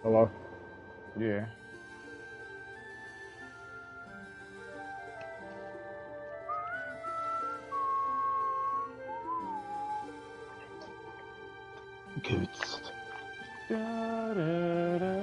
Hello? Yeah. Good. Da, da, da.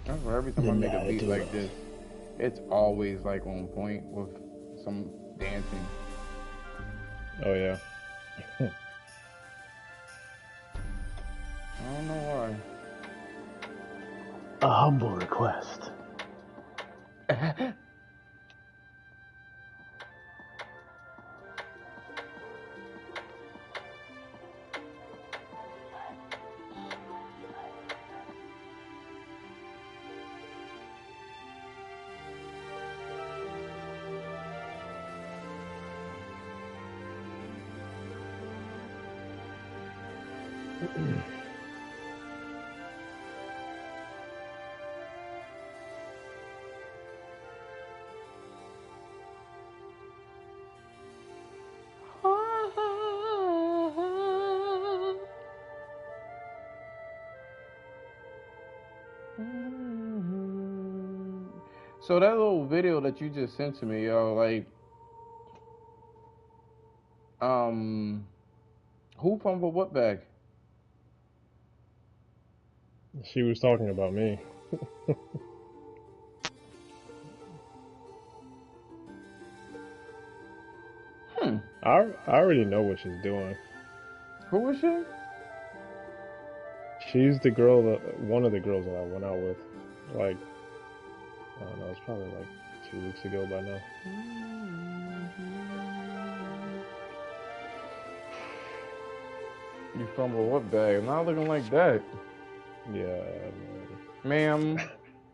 That's why every time I Didn't know make a how to beat do like it. this, it's always like on point with some dancing. Oh, yeah. I don't know A humble request. why. So that little video that you just sent to me, yo, like, um, who fumbled what bag? She was talking about me. Hmm. I already know what she's doing. Who was she? She's the girl that one of the girls that I went out with. Like, I don't know, it's probably like 2 weeks ago by now. You fumbled what bag? Not looking like that, Yeah, ma'am.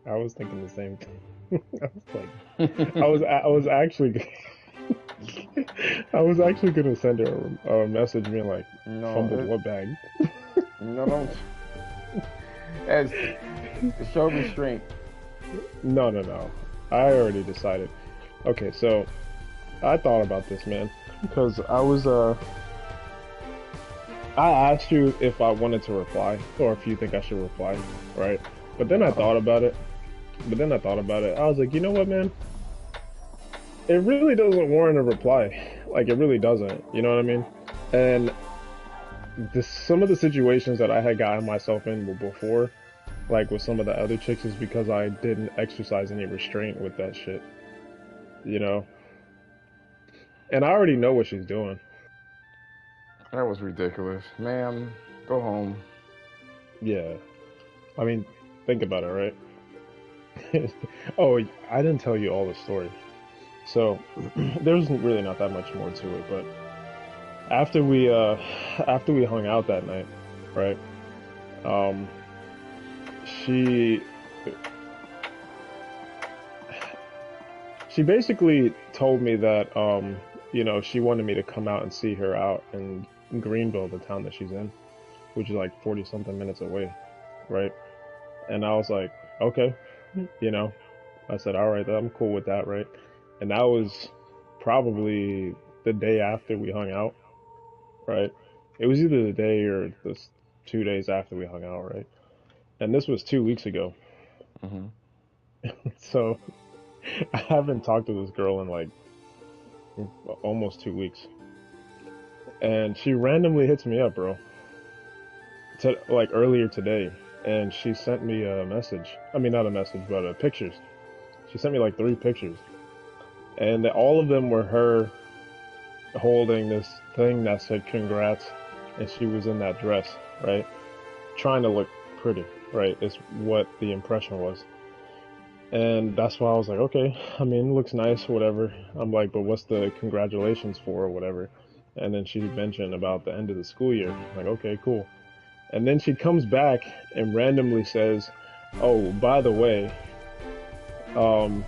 I was thinking the same thing. I was like, I was actually, I was actually gonna send her a message being like, No, fumbled what bag? no, don't. As show restraint. No, no, no. I already decided. Okay, so I thought about this, man, because I asked you if I wanted to reply or if you think I should reply, right? But then I No. thought about it. I was like, you know what, man? It really doesn't warrant a reply. Like, it really doesn't. You know what I mean? And some of the situations that I had gotten myself in before, like with some of the other chicks, is because I didn't exercise any restraint with that shit. You know? And I already know what she's doing. That was ridiculous, ma'am. Go home. Yeah. I mean, think about it, right? Oh, I didn't tell you all the story. So there's really not that much more to it, but after we uh after we hung out that night, right? Um she she basically told me that she wanted me to come out and see her out in Greenville, the town that she's in, which is like 40 something minutes away, right? And I was like, okay, you know, I said, all right, I'm cool with that, right? And that was probably the day after we hung out, right? It was either the day or the 2 days after we hung out, right? And this was 2 weeks ago. Mm-hmm. So I haven't talked to this girl in like almost 2 weeks. And she randomly hits me up, bro. Like earlier today. And she sent me a message. I mean, not a message, but pictures. She sent me like 3 pictures. And all of them were her holding this thing that said congrats and she was in that dress, right? Trying to look pretty, right? Is what the impression was. And that's why I was like, okay, I mean, it looks nice, whatever. I'm like, but what's the congratulations for, or whatever? And then she mentioned about the end of the school year. I'm like, okay, cool. And then she comes back and randomly says, oh, by the way, um,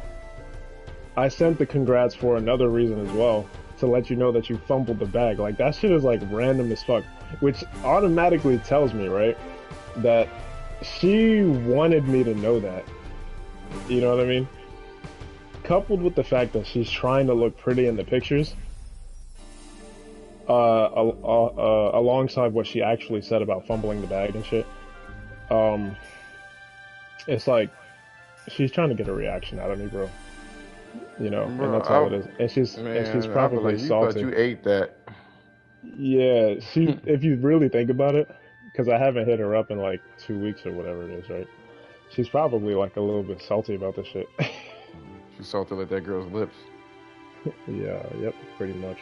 I sent the congrats for another reason as well, to let you know that you fumbled the bag. Like, that shit is like random as fuck, which automatically tells me, right, that she wanted me to know that. You know what I mean? Coupled with the fact that she's trying to look pretty in the pictures, alongside what she actually said about fumbling the bag and shit, um, it's like she's trying to get a reaction out of me, bro. You know, and that's all it Bro, is. And she's I be probably like, you thought salty. you ate that. Yeah, if you really think about it, because I haven't hit her up in like 2 weeks or whatever it is, right? She's probably like a little bit salty about this shit. She salted like that girl's lips. Yeah, yep, pretty much.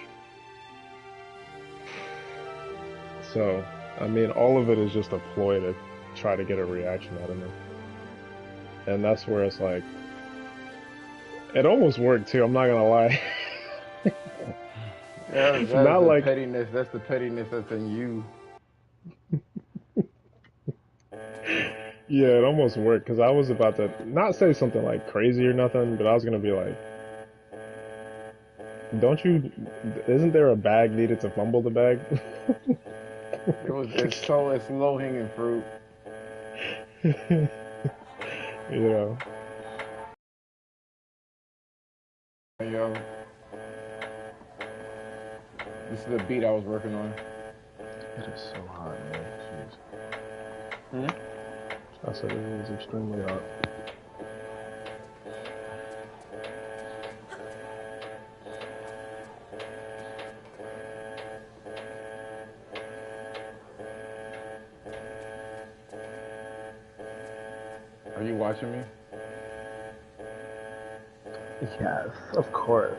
So, I mean, all of it is just a ploy to try to get a reaction out of me. And that's where it's like, it almost worked too, I'm not gonna lie. Yeah, that is Not the like, pettiness. That's the pettiness that's in you. yeah, it almost worked, because I was about to not say something like crazy or nothing, but I was gonna be like, don't you, isn't there a bag needed to fumble the bag? It's low hanging fruit. You know, Yo, this is the beat I was working on. it is so hot, man. Jeez. Hmm? I said it was extremely hot. Are you watching me? Yes, of course.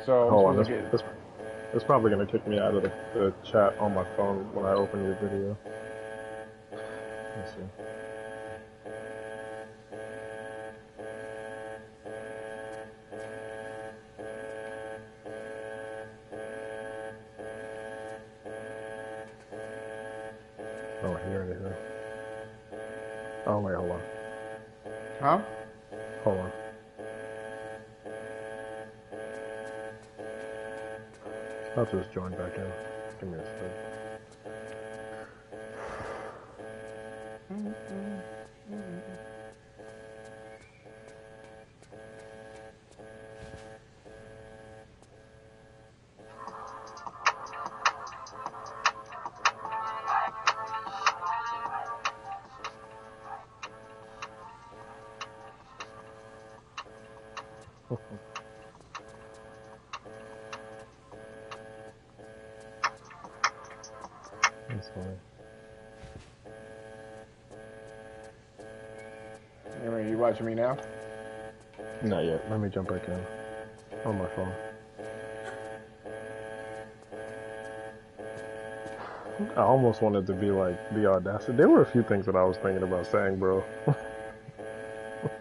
So I'm Hold on, supposed to get. this probably gonna kick me out of the chat on my phone when I open your video. Let's see. Oh, here it is. Oh wait, hold on. Huh? Hold on. I'll just join back in. Give me a sec. That's fine. You watching me now? Not yet. Let me jump back in on my phone. I almost wanted to be like the audacity. There were a few things that I was thinking about saying, bro.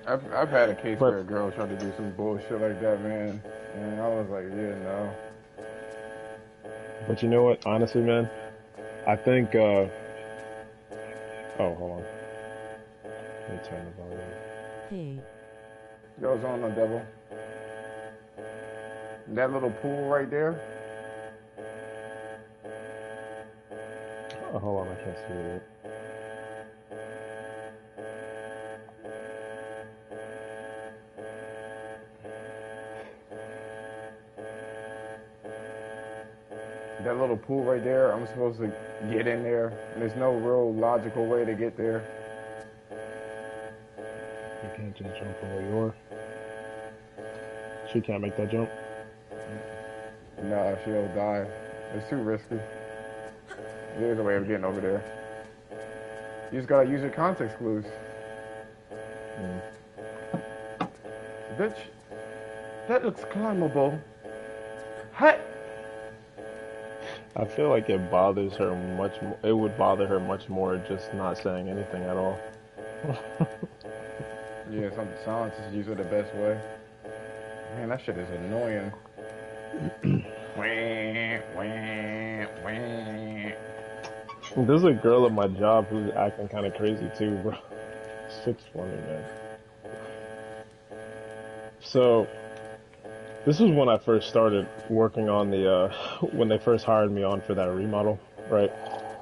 I've had a case But where a girl tried to do some bullshit like that, man, and I was like, yeah, no. but you know what? Honestly, man, I think. Oh, hold on. Let me turn the volume. Hey, Goes on the devil. That little pool right there. Oh, hold on, I can't see it yet. That little pool right there. I'm supposed to get in there, and there's no real logical way to get there. You can't just jump from where you are. She can't make that jump. Nah, she'll die. It's too risky. There's a way of getting over there. You just gotta use your context clues. Mm. Bitch, that looks climbable. Hey! I feel like it bothers her much more. It would bother her much more just not saying anything at all. Yeah, some silence is usually the best way. Man, that shit is annoying. Wah, wah, wah. There's a girl at my job who's acting kind of crazy too, bro. Shit's funny, man. So this was when I first started working on the when they first hired me on for that remodel, right?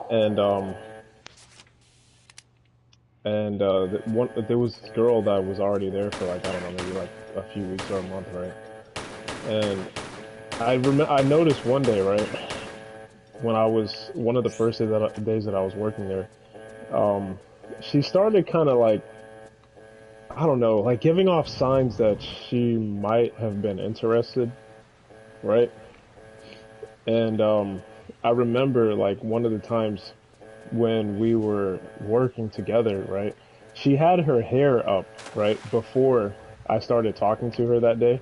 And there was this girl that was already there for like I don't know, maybe like a few weeks or a month, right? And I noticed one day, right, when I was one of the first days that I was working there, um, she started kind of like I don't know, like giving off signs that she might have been interested, right? And I remember like one of the times when we were working together, right? She had her hair up, right, before I started talking to her that day.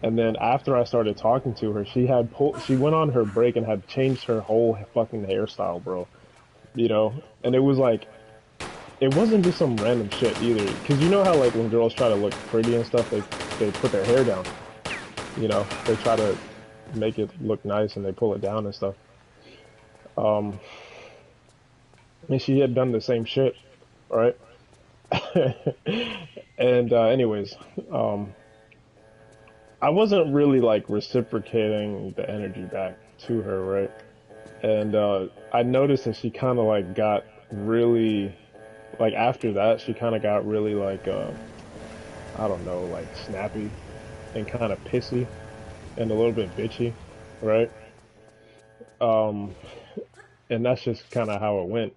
And then after I started talking to her, she went on her break and had changed her whole fucking hairstyle, bro. You know? And it was like it wasn't just some random shit either. Cause you know how like when girls try to look pretty and stuff, they put their hair down. You know, they try to make it look nice and they pull it down and stuff. Um, and she had done the same shit, right? And anyways, um, I wasn't really like reciprocating the energy back to her, right? And I noticed that she kind of like got really like after that she kind of got really like I don't know like snappy and kind of pissy and a little bit bitchy, right? Um, and that's just kind of how it went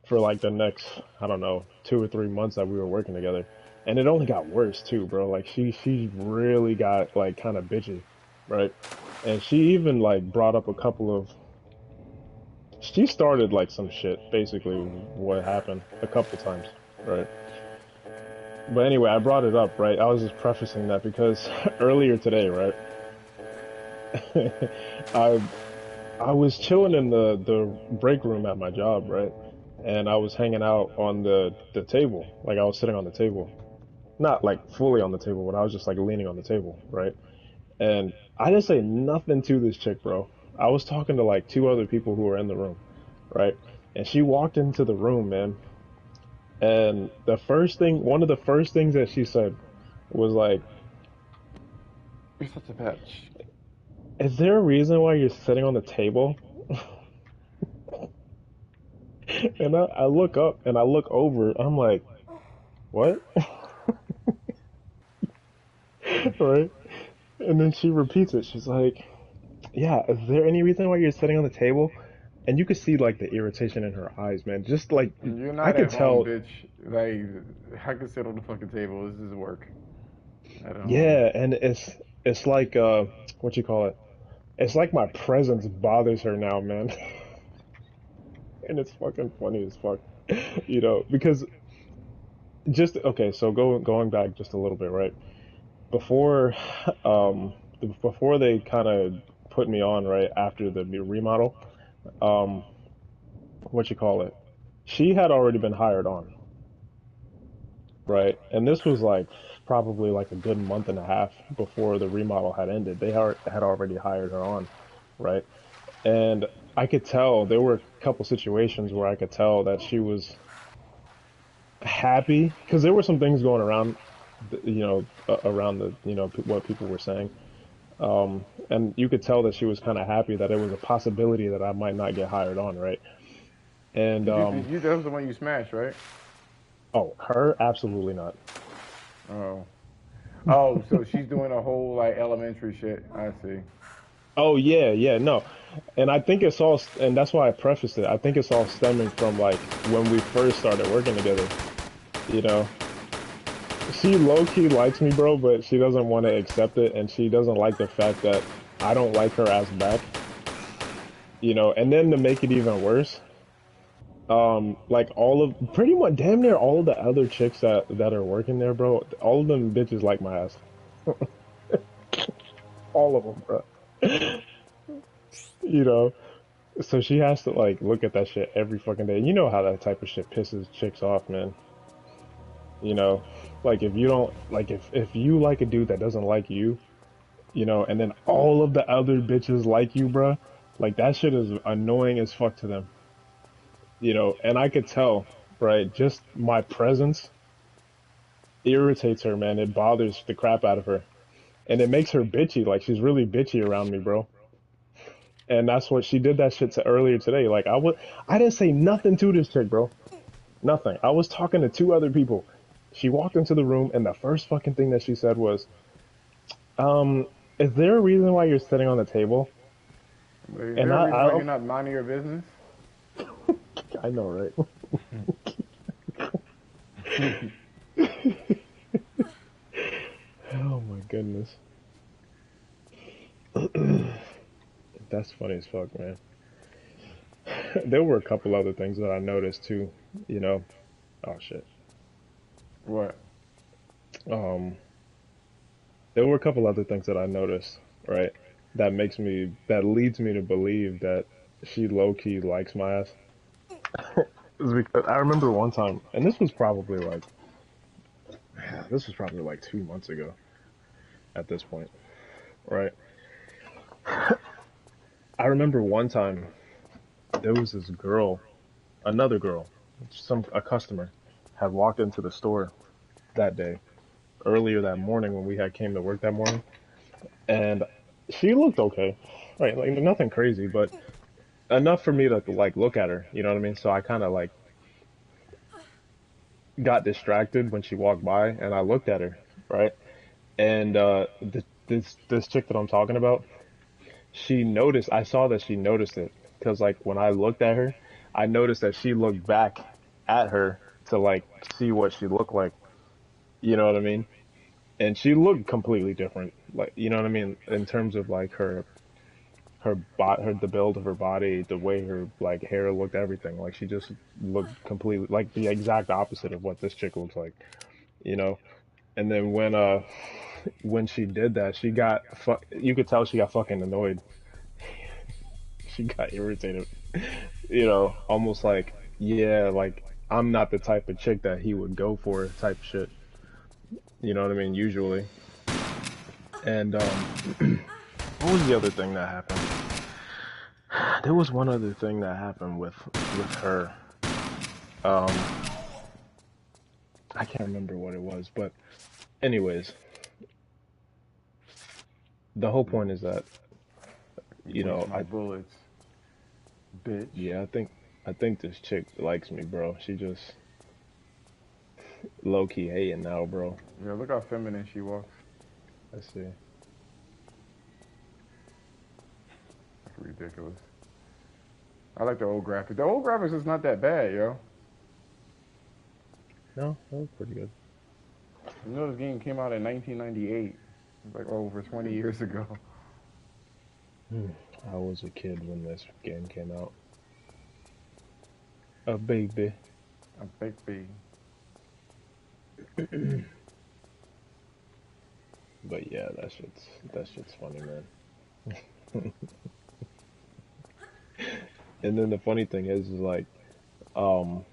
for like the next I don't know 2 or 3 months that we were working together, and it only got worse too, bro. Like she really got like kind of bitchy, right? And she even like brought up a couple of she started like some shit basically what happened a couple times, right? But anyway, I brought it up, right? I was just prefacing that because earlier today, right? I I was chilling in the break room at my job, right? And I was hanging out on the table, like I was sitting on the table, not like fully on the table, but I was just like leaning on the table, right? And I didn't say nothing to this chick, bro. I was talking to like two other people who were in the room, right? And she walked into the room, man. And one of the first things that she said was like, You're such a bitch. "Is there a reason why you're sitting on the table?" And I look up and I look over. I'm like, "What?" Right? And then she repeats it. She's like, "Yeah, is there any reason why you're sitting on the table?" And you could see like the irritation in her eyes, man. Just like You're I not could at home, tell. bitch. Like, I can sit on the fucking table. This is work. At home. Yeah, and it's like what you call it? It's like my presence bothers her now, man. And it's fucking funny as fuck. You know, because just okay, so going back just a little bit, right? Before um before they kind of put me on right after the remodel, um what you call it? She had already been hired on, right? And this was like probably like a good month and a half before the remodel had ended. Had already hired her on, right? And I could tell there were a couple situations where I could tell that she was happy because there were some things going around, you know, around the, you know, what people were saying. And you could tell that she was kind of happy that it was a possibility that I might not get hired on, right? And That was the one you smashed, right? oh, her absolutely not. Oh. Oh, so she's doing a whole like elementary shit. I see. Oh yeah, yeah, no. And I think it's all, and that's why I prefaced it. I think it's all stemming from like when we first started working together. You know, she low key likes me, bro, but she doesn't want to accept it, and she doesn't like the fact that I don't like her ass back. You know, and then to make it even worse, like all of pretty much damn near all of the other chicks that are working there, bro, all of them bitches like my ass. All of them, bro. You know. So she has to like look at that shit every fucking day. You know how that type of shit pisses chicks off, man. You know, like if you don't like if you like a dude that doesn't like you, and then all of the other bitches like you, bruh, like that shit is annoying as fuck to them. And I could tell, right? Just my presence irritates her, man. It bothers the crap out of her. And it makes her bitchy. Like she's really bitchy around me, bro. And that's what she did that shit to earlier today. Like I didn't say nothing to this chick, bro. Nothing. I was talking to two other people. She walked into the room and the first fucking thing that she said was, um, is there a reason why you're sitting on the table? Is And there a reason why I you're not minding your business? I know, right? Oh my goodness. That's funny as fuck, man. There were a couple other things that I noticed too, you know. Oh shit. What? Um, there were a couple other things that I noticed, right? That leads me to believe that she low key likes my ass. Is because I remember one time, and this was probably like 2 months ago at this point, right? I remember one time there was this girl, another girl, a customer, had walked into the store that day, earlier that morning when we had came to work that morning, and she looked okay, right? Like nothing crazy, but enough for me to like look at her. You know what I mean? So I kind of like got distracted when she walked by, and I looked at her, right? And this chick that I'm talking about, she noticed. I saw that she noticed it because like when I looked at her, I noticed that she looked back at her to like see what she looked like. You know what I mean? And she looked completely different. Like you know what I mean in terms of like the build of her body, the way her like hair looked, everything. Like she just looked completely like the exact opposite of what this chick looks like. You know. And then when she did that, you could tell she got fucking annoyed. She got irritated. Almost like, yeah, like I'm not the type of chick that he would go for type shit. You know what I mean? Usually. And what was the other thing that happened? There was one other thing that happened with her. Um, I can't remember what it was, but anyways, the whole point is that You you waste know my I bullets, bitch. yeah I think this chick likes me, bro. She just low key hating now, bro. Yeah, look how feminine she walks. Let's see. That's ridiculous. I like the old graphics. The old graphics is not that bad, yo. No, that was pretty good. You know this game came out in 1998. It's like over 20 years ago. I was a kid when this game came out. A baby. A big B. But yeah, that shit's funny, man. And then the funny thing is like, um,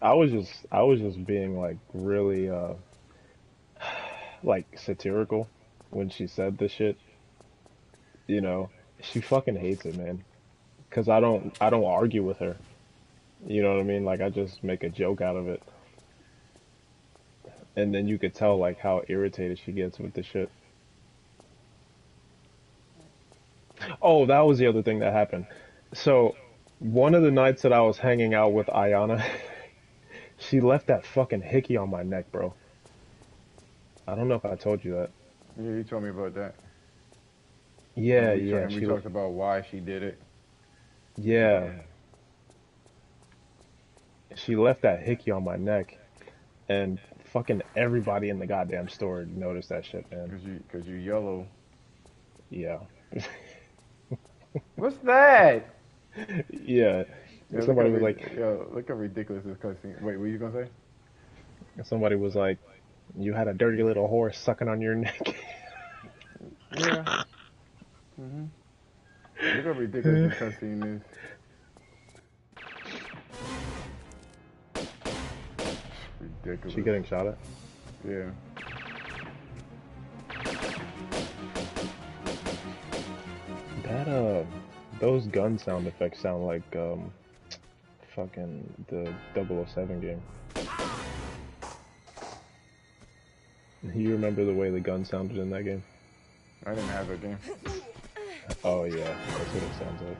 I was just being like really like satirical when she said this shit. You know, she fucking hates it, man. Cause I don't argue with her. You know what I mean? Like I just make a joke out of it, and then you could tell like how irritated she gets with the shit. Oh, that was the other thing that happened. So, one of the nights that I was hanging out with Ayana, she left that fucking hickey on my neck, bro. I don't know if I told you that. Yeah, you told me about that. Yeah, yeah, And we talked about why she did it. yeah, she left that hickey on my neck, and fucking everybody in the goddamn store noticed that shit, man. Cause you yellow. Yeah, What's that? yeah. Yeah, Somebody was like, look how ridiculous this cutscene. Wait, what you gonna say? somebody was like, you had a dirty little horse sucking on your neck. Yeah. Mhm. Look how ridiculous this cutscene is. Ridiculous. She getting shot at? Yeah. That those gun sound effects sound like fucking the 007 game. You remember the way the gun sounded in that game? I didn't have that game. Oh yeah, that's what it sounds like.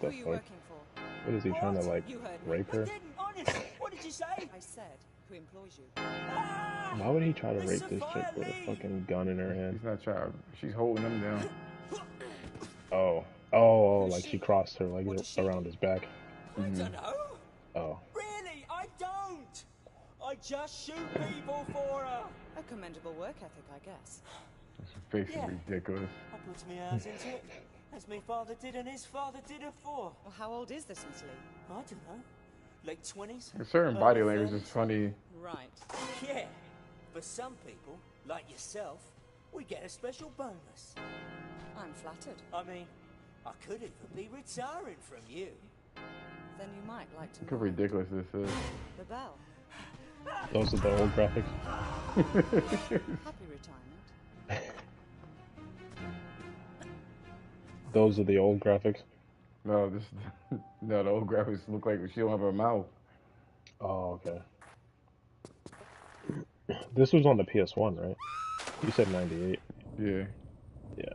Who are The you fuck? working for? What is he trying to like You heard me. rape her? Didn't, honest. What did you say? I said, who employs you? Ah! Why would he try to Miss rape this chick with a Sophia fucking gun in her hand? He's not trying. She's holding him down. Oh, like she crossed her leg What does she around do? his back. I don't know. Oh, Really, I don't. I just shoot people for her. A commendable work ethic, I guess. His face Yeah. is ridiculous. I put my hours into it, as my father did and his father did it for. Well, how old is this Miss Lee? I don't know. Late 20s? A certain body early language is 30s? funny. Right. Yeah. For some people, like yourself, we get a special bonus. I'm flattered. I mean, I could even be retiring from you. Then you might like to Look how know ridiculous this is. the bell. those are the old graphics. Happy retirement. Those are the old graphics. No, this no, the old graphics look like she don't have her mouth. Oh, okay. This was on the PS1, right? You said 98. Yeah. Yeah.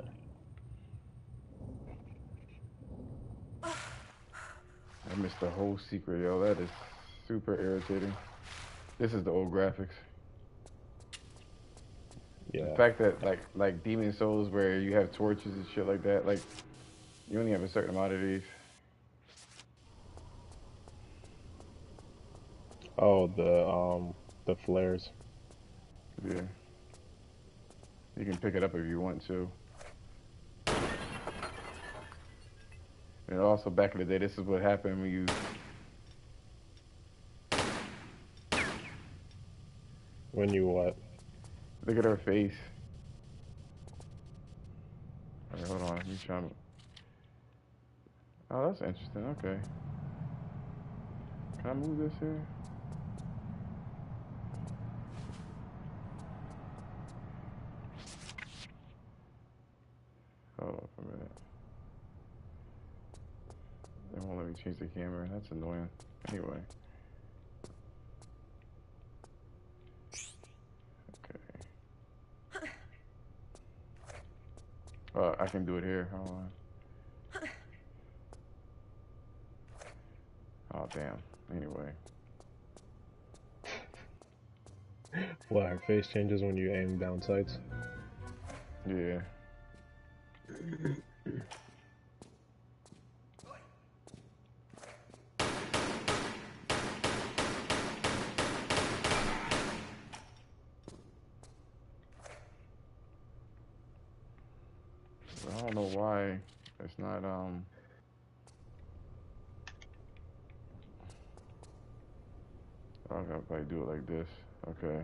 I missed the whole secret, yo. That is super irritating. This is the old graphics. Yeah. The fact that like Demon Souls where you have torches and shit like that, like you only have a certain amount of these. Oh, the flares. Yeah. You can pick it up if you want to. And also back in the day, this is what happened when you When you what? look at her face. Alright, hold on. You trying to... Oh, that's interesting. Okay. Can I move this here? Hold on for a minute. They won't let me change the camera. That's annoying. Anyway. Okay. I can do it here. Hold on. Oh, damn. Anyway. Well, her face changes when you aim down sights. Yeah. I don't know why it's not I gotta probably do it like this. Okay.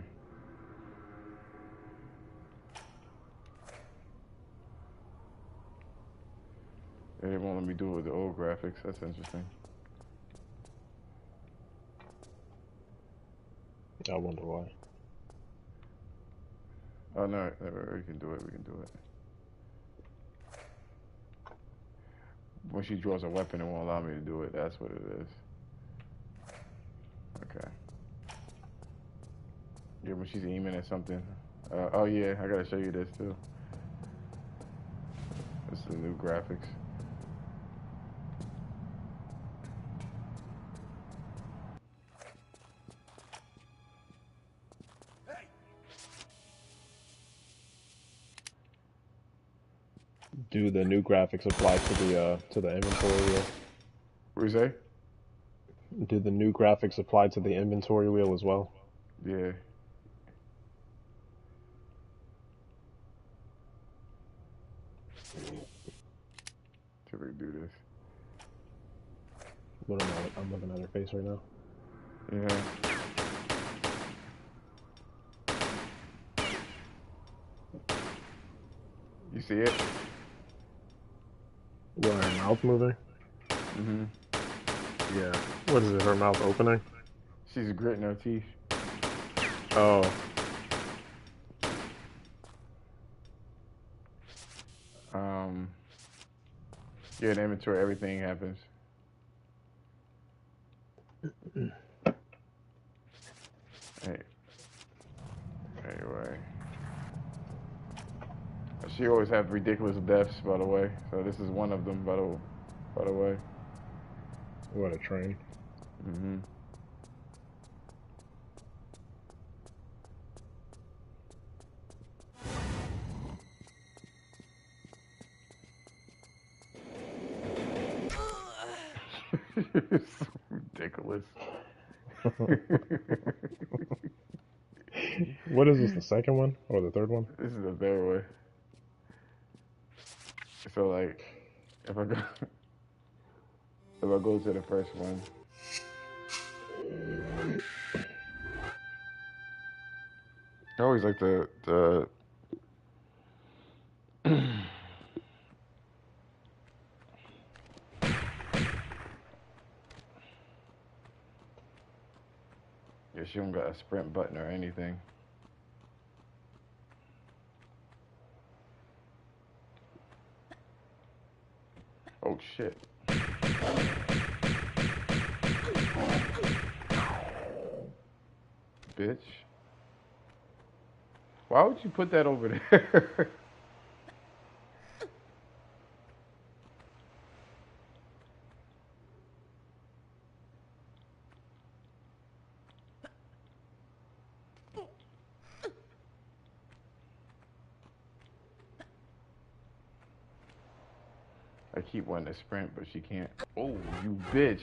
And it won't let me do it with the old graphics. That's interesting. I wonder why. Oh no, we can do it. We can do it. When she draws a weapon, it won't allow me to do it. That's what it is. Okay. Yeah, when she's aiming at something. Oh yeah, I gotta show you this too. This is the new graphics. Do the new graphics apply to the inventory wheel? What do you say? Do the new graphics apply to the inventory wheel as well? Yeah. See if we can do this. What am I'm looking at her face right now. Yeah. You see it? What, her mouth moving? Mm-hmm. Yeah. What is it, her mouth opening? She's gritting her teeth. Oh. Um, yeah, the inventory, everything happens. Hey, anyway. She always has ridiculous deaths, by the way. So this is one of them, by the way. What, a train? Mm-hmm. It's so ridiculous. What is this, the second one? Or the third one? This is the third way. So like, if I go, if I go to the first one, I always like the yeah, she don't got a sprint button or anything. Oh shit. Bitch. Why would you put that over there? I keep wanting to sprint, but she can't. Oh, you bitch.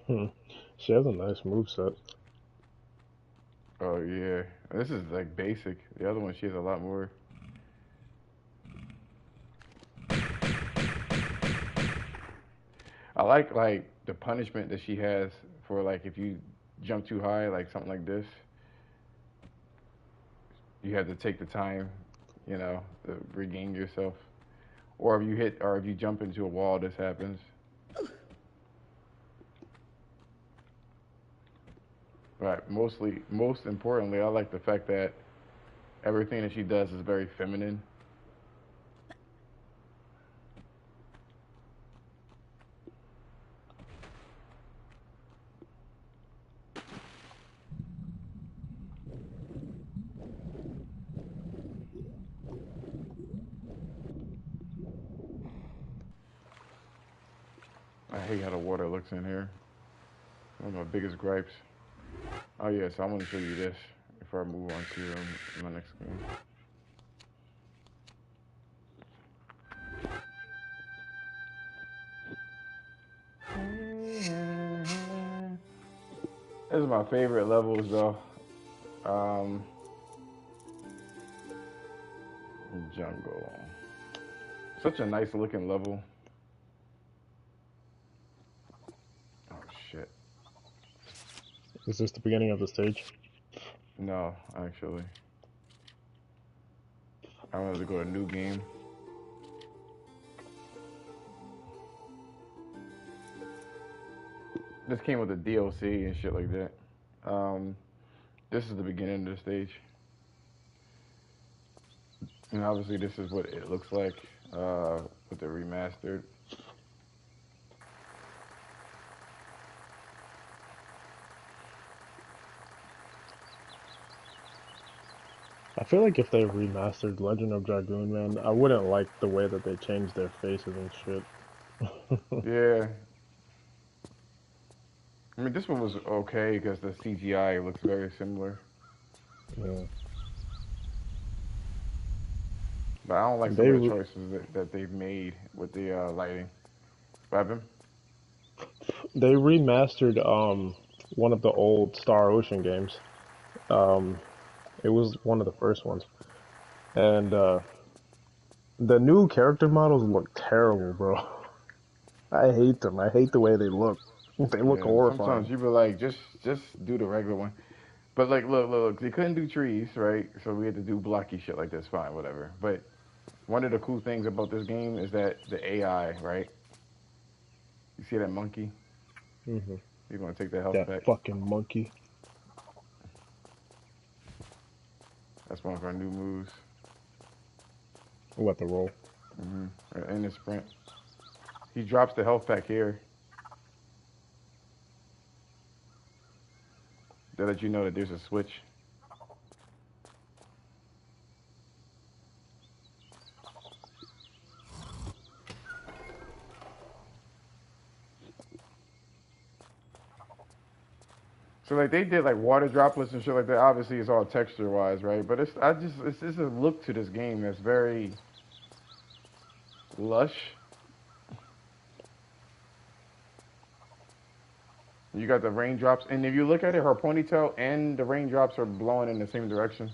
Hmm. She has a nice moveset. Oh yeah. This is like basic. The other one, she has a lot more. I like the punishment that she has for like if you jump too high, like something like this. You have to take the time, to regain yourself. Or if you jump into a wall, this happens. But most importantly, I like the fact that everything that she does is very feminine. I hate how the water looks in here. One of my biggest gripes. Oh yeah, so I want to show you this before I move on to my next game. This is my favorite levels though. Um, Jungle. Such a nice looking level. Oh shit. Is this the beginning of the stage? No, actually. I wanted to go to new game. This came with a DLC and shit like that. This is the beginning of the stage. And obviously this is what it looks like with the remastered. I feel like if they remastered Legend of Dragoon, man, I wouldn't like the way that they changed their faces and shit. Yeah. I mean, this one was okay because the CGI looks very similar. Yeah. But I don't like They some of the re- choices that they've made with the lighting. What happened? they remastered one of the old Star Ocean games. Um, it was one of the first ones, and The new character models look terrible, bro. I hate them. I hate the way they look. They look Yeah, sometimes horrifying. you be like, just do the regular one. But like, look, they couldn't do trees, right? So we had to do blocky shit like this. Fine, whatever. But one of the cool things about this game is that the AI, right? You see that monkey? Hmm. You're gonna take the health That pack. fucking monkey. That's one of our new moves. What the roll? In the sprint, he drops the health pack here. They let you know that there's a switch. So like they did like water droplets and shit like that. Obviously, it's all texture wise, right? But it's a look to this game that's very lush. You got the raindrops, and if you look at it, her ponytail and the raindrops are blowing in the same direction.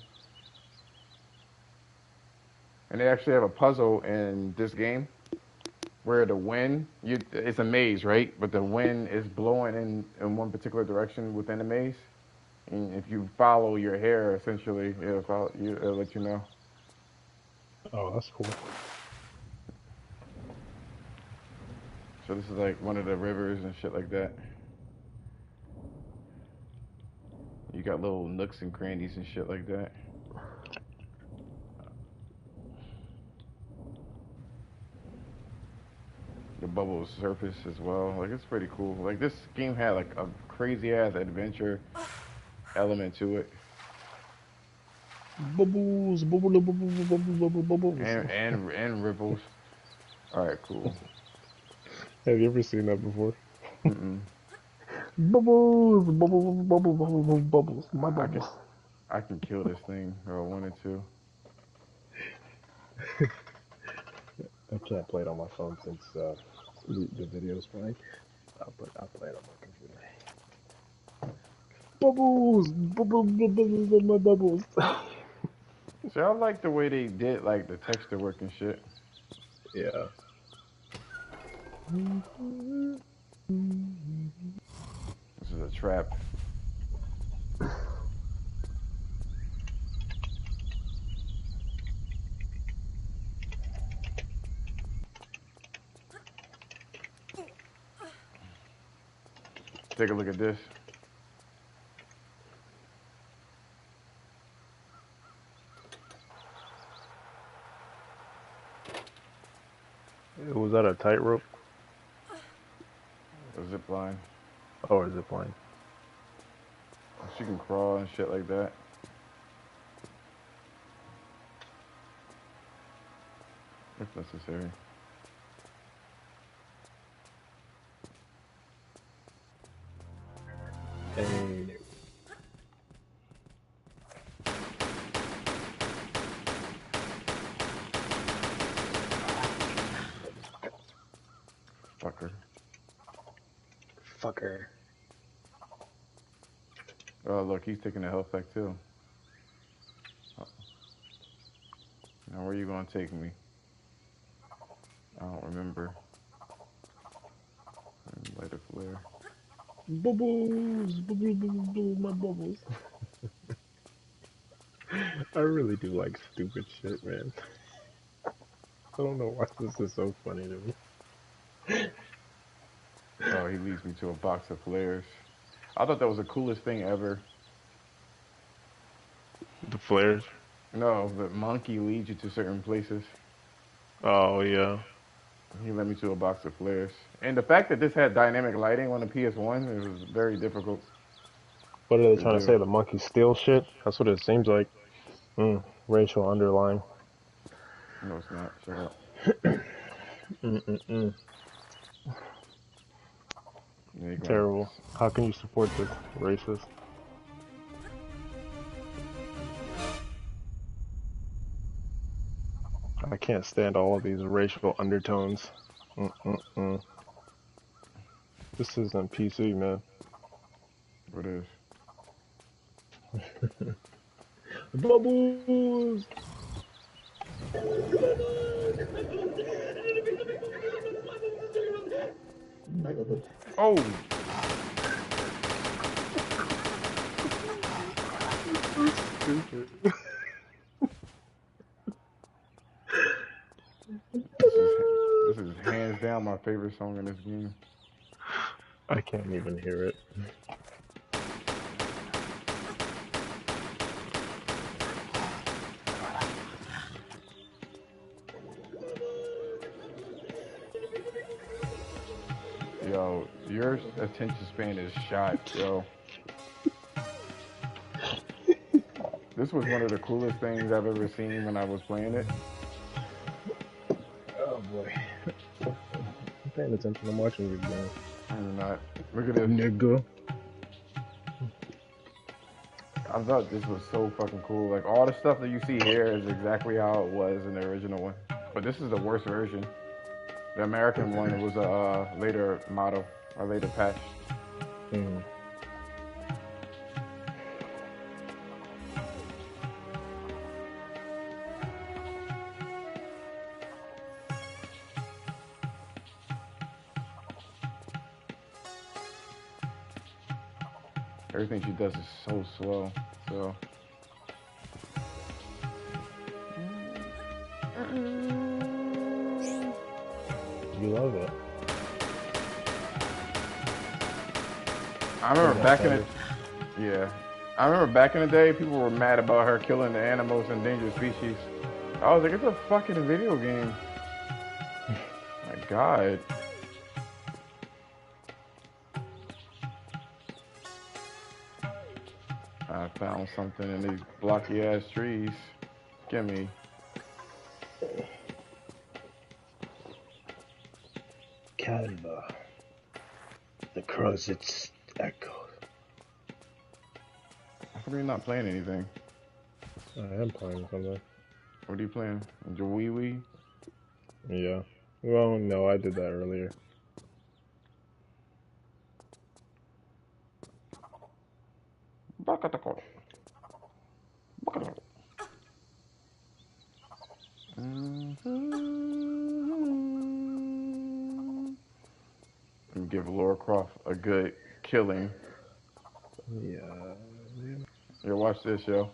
And they actually have a puzzle in this game where the wind, it's a maze, right? But the wind is blowing in one particular direction within the maze. And if you follow your hair, essentially, it'll let you know. Oh, that's cool. So this is like one of the rivers and shit like that. You got little nooks and crannies and shit like that. The bubbles surface as well. Like it's pretty cool. Like this game had like a crazy ass adventure element to it, Bubbles, bubble, bubble, bubble, bubble, bubbles. and ripples. All right, cool. Have you ever seen that before? Mm-mm. Bubbles, bubbles, bubbles, bubbles, bubbles. My I can bubbles. I can kill this thing if I wanted to. I can't play it on my phone since the video's playing. I'll play it on my computer. Bubbles, bubbles, bubbles, my bubbles. See, I like the way they did like the texture work and shit. Yeah. This is a trap. Take a look at this. Was that a tightrope? A zip line. Or is it playing? She can crawl and shit like that. If necessary. Hey. Fucker. Fucker. Oh look, he's taking the health back too. Now where you gonna take me? I don't remember. Light a flare. Bubbles, bubbles, bubbles, bubbles, my bubbles. I really do like stupid shit, man. I don't know why this is so funny to me. Oh, he leads me to a box of flares. I thought that was the coolest thing ever. The flares? No, the monkey leads you to certain places. Oh, yeah. He led me to a box of flares. And the fact that this had dynamic lighting on the PS1, it was very difficult What are they to trying to do. say? The monkey steal shit? That's what it seems like. Racial underline. No, it's not. Shut up. Mm-mm-mm. Yeah, you're gonna Terrible. How can you support this? Racist. I can't stand all of these racial undertones. Mm-mm-mm. This isn't PC, man. What is? Bubbles! Oh, Stupid. this is hands down my favorite song in this game. I can't even hear it. Yo, your attention span is shot, yo. This was one of the coolest things I've ever seen when I was playing it. Oh boy. I'm paying attention. I'm watching you again. I'm not. Look at this. Nigga. I thought this was so fucking cool. Like all the stuff that you see here is exactly how it was in the original one. But this is the worst version. The American one was a later model, a later patch. Mm. Everything she does is so slow. So. You love it. I remember back in the I remember back in the day, people were mad about her killing the animals and endangered species. I was like, it's a fucking video game. My God. I found something in these blocky ass trees. Gimme. Canva. The Crozets Echo. How come you're not playing anything? I am playing something. What are you playing? Jawiwi? Yeah. Well, no, I did that earlier. And give Laura Croft a good killing. Yeah. Yo, watch this, yo.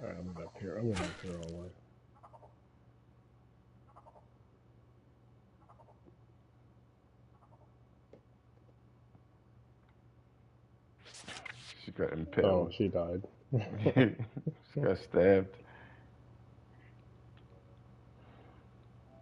Alright, I'm gonna appear. I'm gonna appear online. She got Oh, impaled. she died. She got stabbed.